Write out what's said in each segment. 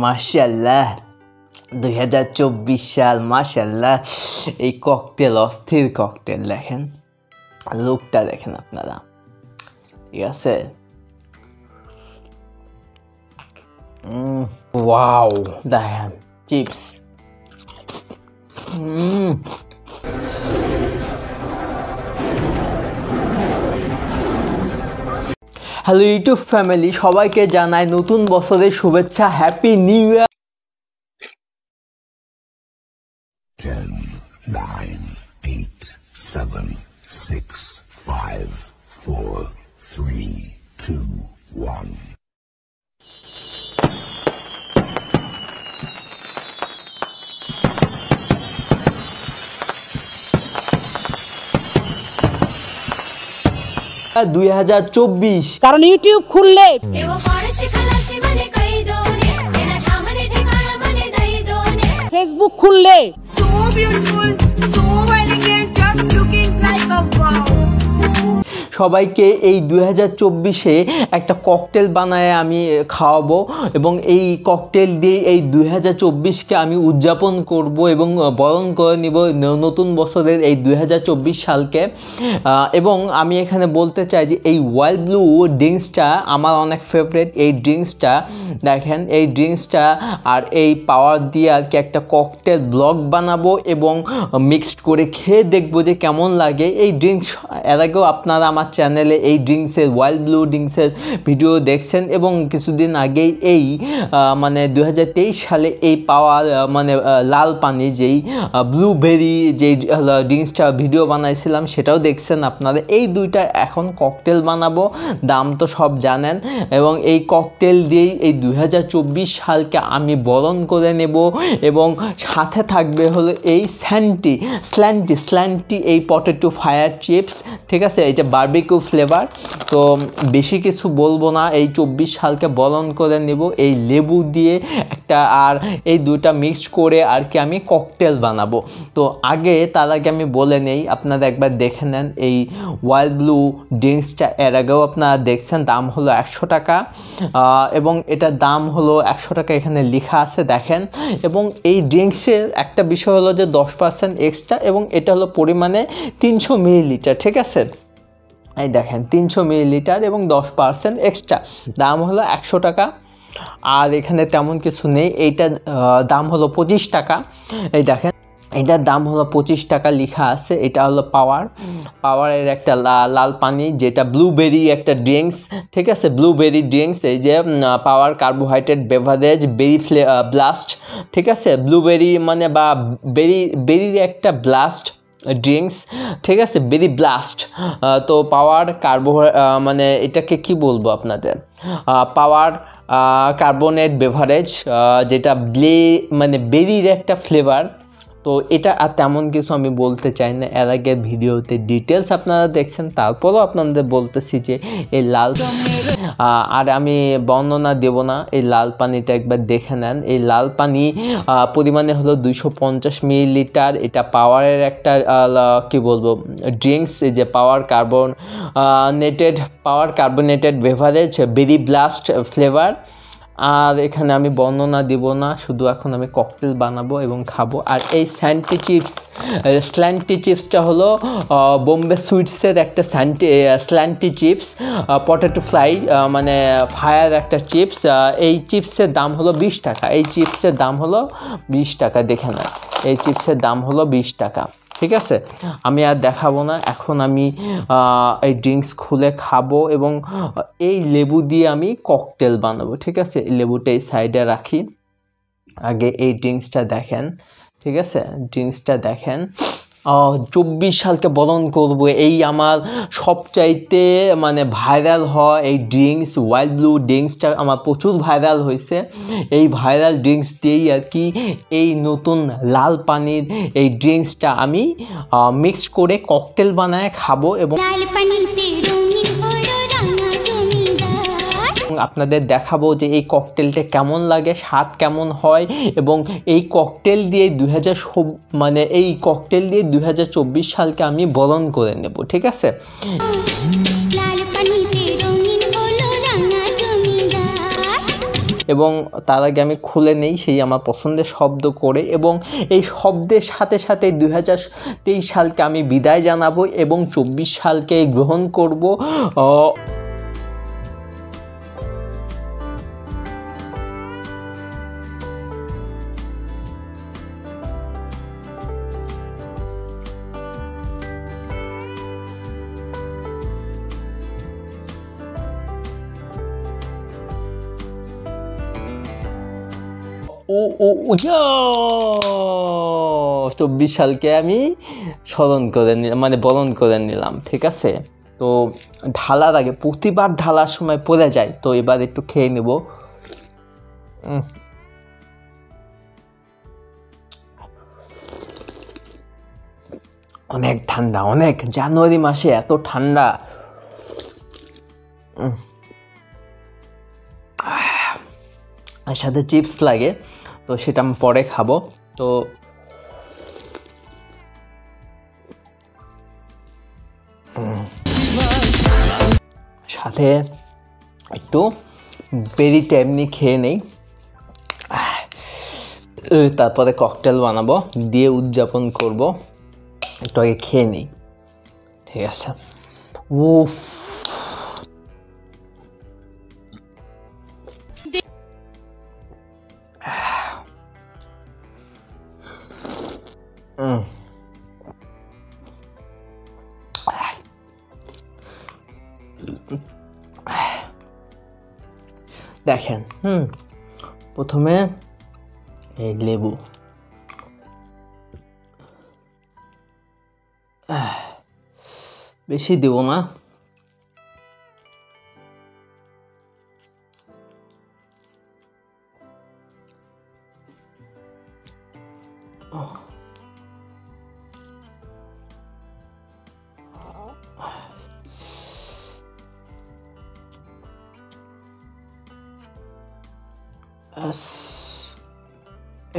মাশাআল্লাহ 2024 সাল মাশাআল্লাহ। এই ককটেল অস্থির ককটেল, দেখেন লুকটা দেখেন আপনারা, ঠিক আছে। ওয়াও, দেখেন চিপস। হ্যালো ইউটিউব ফ্যামিলি, সবাইকে জানাই নতুন বছরের শুভেচ্ছা, হ্যাপি নিউ ইয়ার। 10, 9, 8, 7, 6, 5, 4, 3, 2, 1. কারণ ইউটিউব খুললে ফেসবুক খুললে সবাইকে এই 2024-এ একটা ককটেল বানায় আমি খাওয়াবো এবং এই ককটেল দিয়ে এই 2024-কে আমি উদযাপন করব এবং বরণ করে নিব নতুন বছরের এই 2024 সালকে। এবং আমি এখানে বলতে চাই যে এই ওয়াইল্ড ব্লু ড্রিঙ্কসটা আমার অনেক ফেভারিট। এই ড্রিঙ্কসটা দেখেন, এই ড্রিঙ্কসটা আর এই পাওয়ার দিয়ে আর কি একটা ককটেল ব্লগ বানাবো এবং মিক্সড করে খেয়ে দেখবো যে কেমন লাগে এই ড্রিঙ্কস। এর আগেও আপনারা আমার চ্যানেলে এই ড্রিঙ্কসের ওয়াইল্ড ব্লু ড্রিঙ্কসের ভিডিও দেখছেন এবং কিছুদিন আগেই এই মানে 2023 সালে এই পাওয়ার মানে লাল পানি যেই ব্লুবেরি যেই ড্রিঙ্কসটা ভিডিও বানাইছিলাম সেটাও দেখছেন আপনারা। এই দুইটা এখন ককটেল বানাবো, দাম তো সব জানেন, এবং এই ককটেল দিয়েই এই 2024 সালকে আমি বরণ করে নেব। এবং সাথে থাকবে হলো এই স্ল্যান্টি এই পটেটো ফায়ার চিপস, ঠিক আছে, এটা বারবিকিউ ফ্লেভার। তো বেশি কিছু বলবো না, এই 24 সালকে বরণ করে নেব এই লেবু দিয়ে একটা, আর এই দুটা মিক্সড করে আর কি আমি ককটেল বানাবো। তো তার আগে আমি বলে নেই, আপনারা একবার দেখে নেন এই ওয়াইল্ড ব্লু ড্রিঙ্কসটা। এর আগেও আপনারা দেখছেন, দাম হলো 100 টাকা এবং এটার দাম হলো 100 টাকা, এখানে লেখা আছে দেখেন। এবং এই ড্রিঙ্কসের একটা বিষয় হলো যে 10% এক্সট্রা এবং এটা হলো পরিমাণে 300 মিলিলিটার, ঠিক আছে। এই দেখেন 300 মিলিলিটার এবং 10% এক্সট্রা, দাম হলো 100 টাকা। আর এখানে তেমন কিছু নেই, এইটার দাম হলো 25 টাকা। এই দেখেন এটার দাম হলো 25 টাকা লেখা আছে। এটা হলো পাওয়ারের একটা লাল পানি, যেটা ব্লুবেরি একটা ড্রিঙ্কস, ঠিক আছে, ব্লুবেরি ড্রিঙ্কস। এই যে পাওয়ার কার্বোহাইড্রেট বেভারেজ বেরি ব্লাস্ট, ঠিক আছে, ব্লুবেরি মানে বা বেরির একটা ব্লাস্ট ড্রিঙ্কস, ঠিক আছে, বেরি ব্লাস্ট। তো পাওয়ার মানে এটাকে কি বলবো আপনাদের, পাওয়ার কার্বোনেট বেভারেজ, যেটা মানে বেরির একটা ফ্লেভার। তো এটা আর তেমন কিছু আমি বলতে চাই না, এর আগের ভিডিওতে ডিটেলস আপনারা দেখছেন, তারপরও আপনাদের বলতেছি যে এই লাল, আর আমি বর্ণনা দেব না, এই লাল পানিটা একবার দেখে নেন। এই লাল পানি পরিমাণে হলো 250 মিলিলিটার। এটা পাওয়ারের একটা কি বলবো ড্রিঙ্কস, এই যে পাওয়ার কার্বোনেটেড বেভারেজ বেরি ব্লাস্ট ফ্লেভার। আর এখানে আমি বর্ণনা দিব না, শুধু এখন আমি ককটেল বানাবো এবং খাবো। আর এই স্ল্যান্টি চিপসটা হলো বোম্বে সুইটসের একটা স্ল্যান্টি চিপস, পটেটো ফ্রাই মানে ফায়ার একটা চিপস। এই চিপসের দাম হলো 20 টাকা। এই চিপসের দাম হলো 20 টাকা, দেখে না, এই চিপসের দাম হলো 20 টাকা, ঠিক আছে। আমি আর দেখাবো না, এখন আমি এই ড্রিঙ্কস খুলে খাবো এবং এই লেবু দিয়ে আমি ককটেল বানাবো, ঠিক আছে। এই লেবুটা এই সাইডে রাখি, আগে এই ড্রিঙ্কসটা দেখেন, ঠিক আছে, ড্রিঙ্কসটা দেখেন। 24 সালকে বরণ করবো এই আমার সবচাইতে মানে ভাইরাল হওয়া এই ড্রিঙ্কস, ওয়াইল্ড ব্লু ড্রিঙ্কসটা আমার প্রচুর ভাইরাল হয়েছে। এই ভাইরাল ড্রিঙ্কস দিয়েই আর কি এই নতুন লাল পানির এই ড্রিঙ্কসটা আমি মিক্সড করে ককটেল বানায় খাবো এবং আপনাদের দেখাবো যে এই ককটেলটা কেমন লাগে, স্বাদ কেমন হয়। এবং এই ককটেল দিয়ে 2024 সালকে আমি বরণ করে নেব, ঠিক আছে। এবং তার আগে আমি খুলে নেই সেই আমার পছন্দের শব্দ করে, এবং এই শব্দের সাথে সাথে 2023 সালকে আমি বিদায় জানাবো এবং 24 সালকে গ্রহণ করব। ও ও ও 24 সালকে আমি স্মরণ করে নিলাম, মানে বরণ করে নিলাম, ঠিক আছে। তো ঢালার আগে, প্রতিবার ঢালার সময় পড়ে যায়, তো এবার একটু খেয়ে নেব। অনেক ঠান্ডা, অনেক, জানুয়ারি মাসে এত ঠান্ডা। আর সাথে চিপস লাগে, তো সেটা আমি পরে খাবো। তো সাথে একটু বেরিটা এমনি খেয়ে নেই, তারপরে ককটেল বানাবো, দিয়ে উদযাপন করব। একটু আগে খেয়ে নিই, ঠিক আছে। উফ, দেখেন, প্রথমে এই লেবু, বেশি দেব না,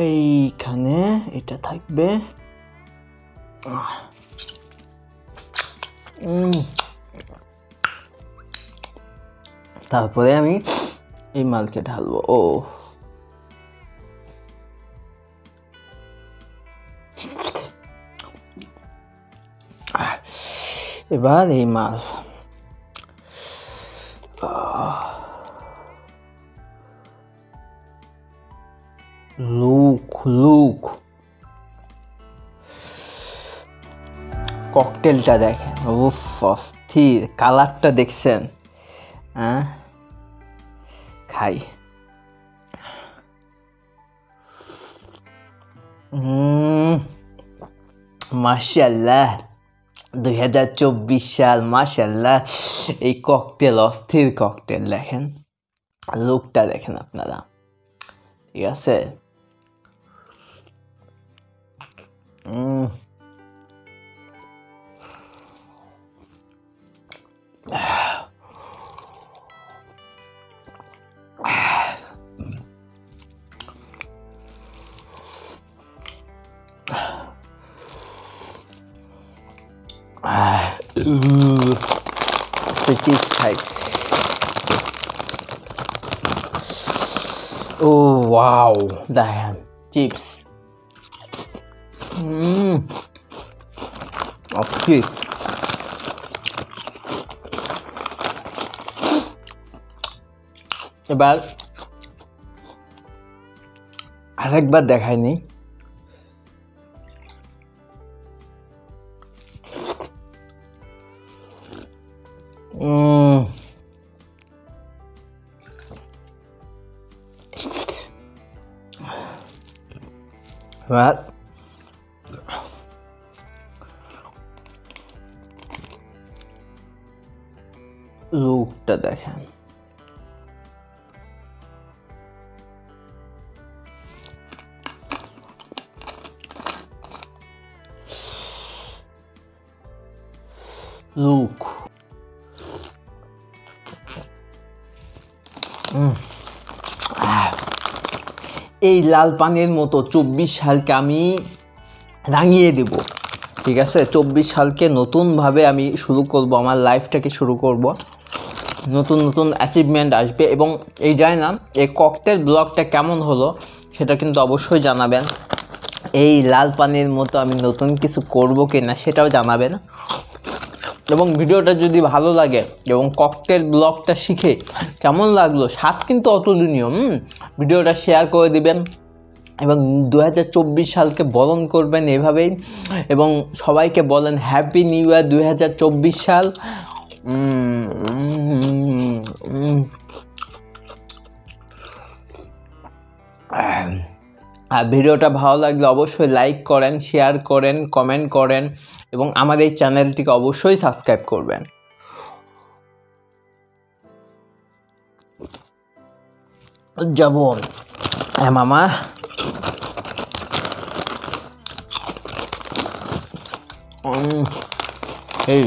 এইখানে এটা থাকবে। তারপরে আমি এই মালকে ঢালবো। ও এবার এই মাল, লুক ককটেলটা দেখেন, উফ অস্থির, কালারটা দেখছেন? হ্যাঁ, খাই। মাশাআল্লাহ, 2024 সাল, মাশাআল্লাহ। এই ককটেল, অস্থির ককটেল, দেখেন লুকটা দেখেন আপনারা, ঠিক আছে। চিপস খাই। ও ওয়াও, দেখেন চিপস, ওকে। এবার আরেকবার দেখায়নি, এবার লুকটা দেখেন, লুক এই লাল পানির মতো 24 সালকে আমি রাঙিয়ে দেব, ঠিক আছে। 24 সালকে নতুনভাবে আমি শুরু করব, আমার লাইফটাকে শুরু করব, নতুন নতুন অ্যাচিভমেন্ট আসবে। এবং এই জানি না এই ককটেল ব্লগটা কেমন হলো সেটা কিন্তু অবশ্যই জানাবেন। এই লাল পানির মতো আমি নতুন কিছু করব কি না সেটাও জানাবেন। এবং ভিডিওটা যদি ভালো লাগে এবং ককটেল ব্লগটা শিখে কেমন লাগলো, স্বাদ কিন্তু অতুলনীয়, ভিডিওটা শেয়ার করে দিবেন এবং 2024 সালকে বরণ করবেন এভাবেই। এবং সবাইকে বলেন হ্যাপি নিউ ইয়ার 2024 সাল। আর ভিডিওটা ভালো লাগলে অবশ্যই লাইক করেন, শেয়ার করেন, কমেন্ট করেন এবং আমার এই চ্যানেলটিকে অবশ্যই সাবস্ক্রাইব করবেন। যাব মামা, এই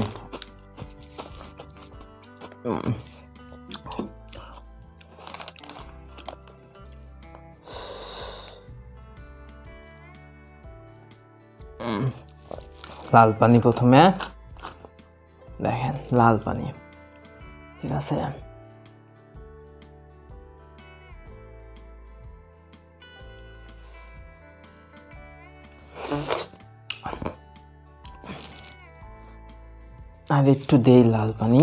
লাল পানি প্রথমে দেখেন, লাল পানি, ঠিক আছে। আর একটু দেই লাল পানি।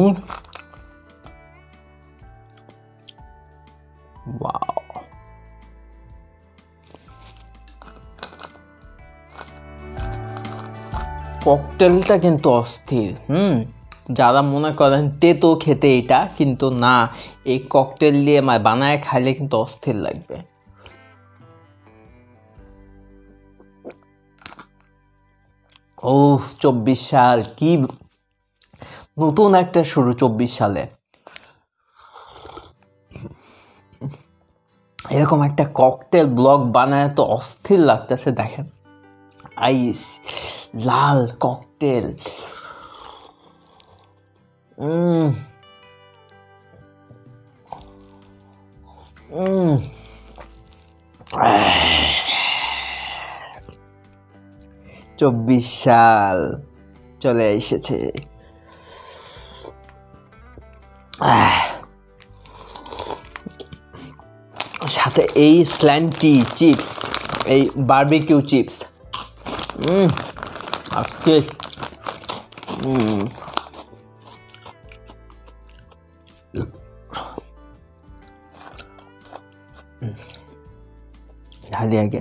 ওয়াও, ককটেলটা কিন্তু অস্থির। যারা মনে করেন তেতো খেতে, এটা কিন্তু না, এই ককটেল দিয়ে বানায় খাইলে কিন্তু অস্থির লাগবে। ও 24 সাল কি নতুন একটা শুরু 24 সালে। এরকম একটা ককটেল ব্লগ বানায় তো অস্থির লাগতেছে। দেখেন আইস লাল ককটেল, চব্বিশ সাল চলে এসেছে। সাথে এই স্ল্যান্টি চিপস, এই বারবিকিউ চিপস, আজকে ঢালি আগে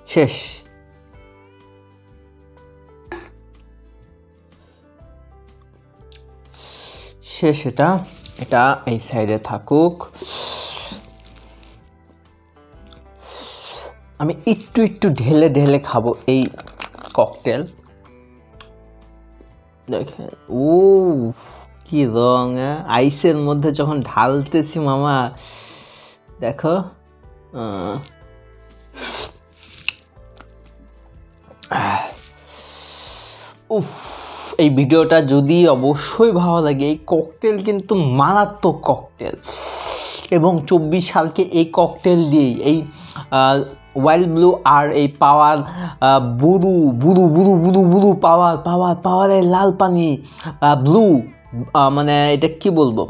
শেষ। শেষ, এটা এই সাইডে থাকুক। আমি একটু একটু ঢেলে ঢেলে খাবো এই ককটেল। দেখেন ও কি রং, আইসের মধ্যে যখন ঢালতেছি মামা, দেখো। উফ, এই ভিডিওটা যদি অবশ্যই ভালো লাগে, এই ককটেল কিন্তু মারাত্মক ককটেল। এবং 24 সালকে এই ককটেল দিয়েই, এই ওয়াইল্ড ব্লু আর এই পাওয়ার বুদু বুদু বুদু বুদু বুদু পাওয়ার পাওয়ার পাওয়ারের লাল পানি ব্লু, মানে এটা কি বলবো,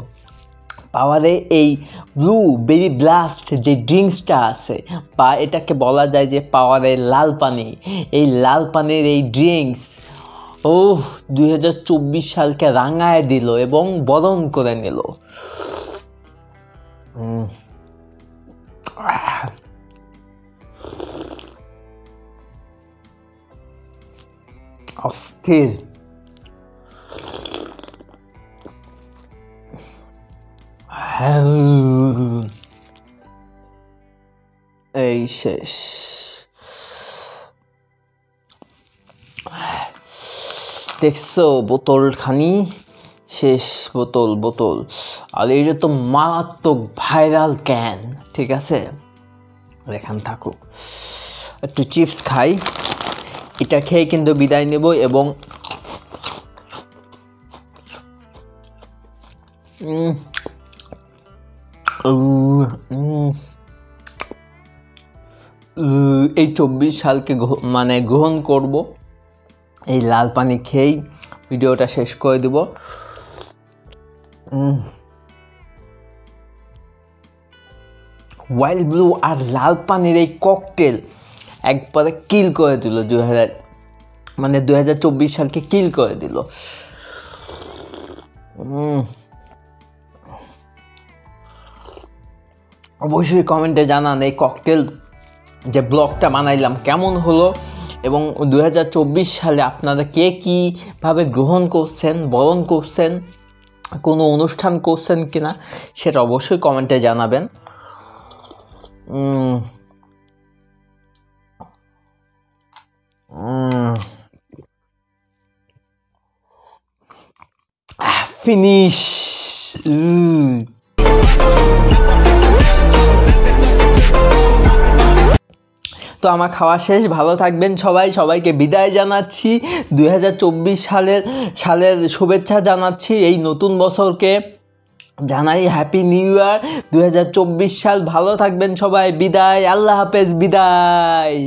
পাওয়ারে এই ব্লু বেরি ব্লাস্ট যে ড্রিঙ্কসটা আছে, বা এটাকে বলা যায় যে পাওয়ারের লাল পানি, এই লাল পানির এই ড্রিঙ্কস 2024 সালকে রাঙায় দিল এবং বরণ করে নিল। অস্থির। এই শেষ। দেখছো বোতলখানি শেষ, বোতল। আর এইটা তো মারাত্মক ভাইরাল ক্যান, ঠিক আছে। এখান থাকুক, একটু চিপস খাই, এটা খেয়ে কিন্তু বিদায় নেব। এবং এই 24 সালকে গ্রহণ করব এই লাল পানি খেয়েই ভিডিওটা শেষ করে দিব। ওয়াইল্ড ব্লু আর লাল পানির এই ককটেল একবারে কিল করে দিল 2024 সালকে কিল করে দিল। অবশ্যই কমেন্টে জানান এই ককটেল যে ব্লগটা বানাইলাম কেমন হলো, এবং 2024 সালে আপনারা কে কীভাবে গ্রহণ করছেন, বরণ করছেন, কোনো অনুষ্ঠান করছেন কিনা সেটা অবশ্যই কমেন্টে জানাবেন। ফিনিশ। তো আমার খাওয়া শেষ, ভালো থাকবেন সবাই, সবাইকে বিদায় জানাচ্ছি, 2024 সালের শুভেচ্ছা জানাচ্ছি, এই নতুন বছরকে জানাই হ্যাপি নিউ ইয়ার। 2024 সাল, ভালো থাকবেন সবাই, বিদায়, আল্লাহ হাফেজ, বিদায়।